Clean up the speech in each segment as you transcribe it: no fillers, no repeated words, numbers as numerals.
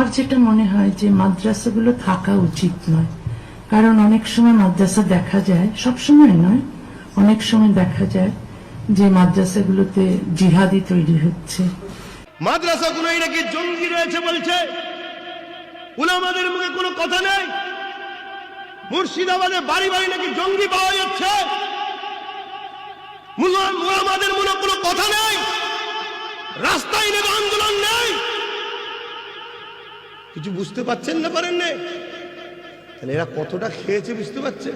আমার যেটা মনে হয় যে মাদ্রাসাগুলো থাকা উচিত নয়, কারণ অনেক সময় মাদ্রাসা দেখা যায়, সব সময় নয়, অনেক সময় দেখা যায় যে মাদ্রাসাগুলোতে জিহাদি তৈরি হচ্ছে। মাদ্রাসাগুলোই নাকি জঙ্গি রয়েছে বলছে, উলামাদের মুখে কোনো কথা নেই। মুর্শিদাবাদে বাড়ি বাড়ি নাকি জঙ্গি পাওয়া যাচ্ছে, উলামাদের মুখে কোনো কথা নেই, রাস্তায় নাকি আন্দোলন নেই। কিছু বুঝতে পারছেন না, পারেন না? তাহলে এরা কতটা খেয়েছে বুঝতে পারছে?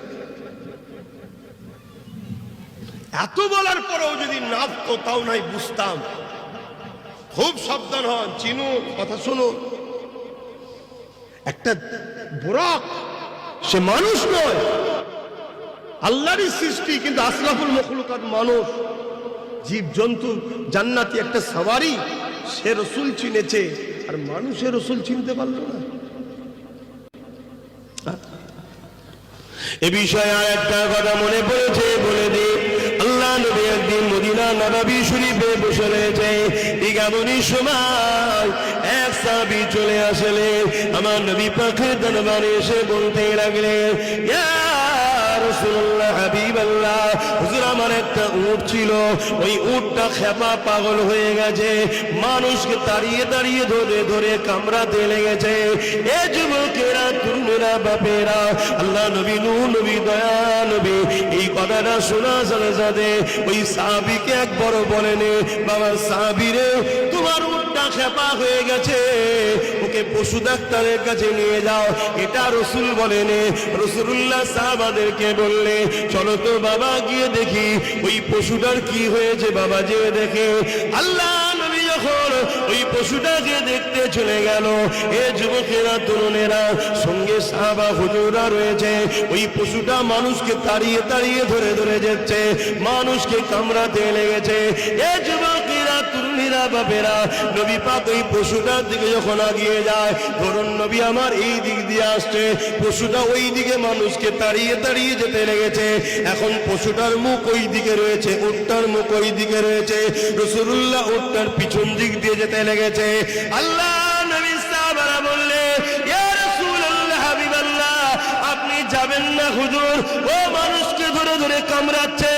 এত বলার পরেও যদি নামতো তাও নাই বুঝতাম। খুব সাবধান হন, চিনুন, কথা শুনুন। একটা বুরাক সে মানুষ নয়, আল্লাহরই সৃষ্টি, কিন্তু আসরাফুল মখলুকাত মানুষ, জীব জন্তু জান্নাতি একটা সওয়ারি। সে রসুল চিনেছে আর মানুষের রসুল চিনতে পারল না। এ বিষয়ে আর একটা কথা মনে পড়েছে, বলে দিই। আল্লাহ নবী একদিন মদিনা নববী শরীফে বসে রয়েছে, ঠিক এমনই সময় এক সাহাবী চলে আসলে আমার নবী পাকের দরবারে এসে বলতে লাগলেন, ইয়া রাসূলুল্লাহ, হাবিবাল্লাহ, হুজুর আমার একটা উট ছিল, ওই উটটা খেপা পাগল হয়ে গেছে, মানুষকে দাঁড়িয়ে দাঁড়িয়ে ধরে ধরে কামড়াতে লেগেছে। এ যুবকেরা, তরুণেরা, বাপেরা, আল্লাহ নবী, নূহ নবী, দয়া নবী এই কথাটা শোনা সাথে সাথে ওই সাহাবীকে একবার বলেনি, বাবা সাহাবী রে, তোমার উটটা খেপা হয়ে গেছে, ওকে পশু ডাক্তারের কাছে নিয়ে যাও। এটা রসুল বলেনি। রাসূলুল্লাহ সাহাবাদেরকে বললে, চলো তো বাবা গিয়ে দেখি ওই পশুটার কি হয়েছে। বাবা যে দেখে, আল্লাহ নবী যখন ওই পশুটাকে দেখতে চলে গেল, এ যুবকেরা, তরুণেরা, সঙ্গে সাহাবা হুজুররা রয়েছে, ওই পশুটা মানুষকে তাড়িয়ে তাড়িয়ে ধরে ধরে যাচ্ছে, মানুষকে কামড়াতে লেগেছে। এ যুবকেরা, তরুণীরা, বাপেরা, নবী পাক ওই পশুটার দিকে যখন আগিয়ে যায়, ধরুন নবী আমার এই দিক দিয়ে আসছে, পশুটা ওই দিকে মানুষকে তাড়িয়ে তাড়িয়ে যেতে লেগেছে। এখন পশুটার মুখ ওই দিকে রয়েছে, উটটার মুখ ওই দিকে রয়েছে, রাসূলুল্লাহ উটটার পিছন দিক দিয়ে যেতে লেগেছে। আল্লাহ নবী সাহাবারা বললে, ইয়া রাসূলুল্লাহ, হাবিবাল্লাহ, আপনি যাবেন না হুজুর, ও মানুষকে ধরে ধরে কামড়াচ্ছে।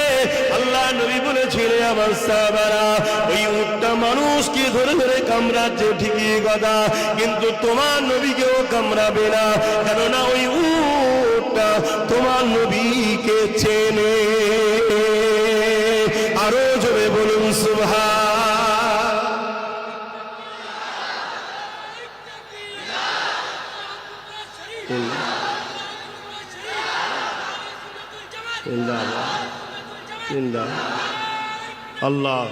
আল্লাহ নবী বলেছিলেন, আমার সাহাবারা, ওই উটটা মানুষকে ধরে ধরে কামড়াচ্ছে ঠিকই কথা, কিন্তু তোমার নবীকেও কামড়াবে না, কেননা ওই উটটা তোমার নবীকে চেনে। আরো জোরে বলুন সুবহান। আল্লাহ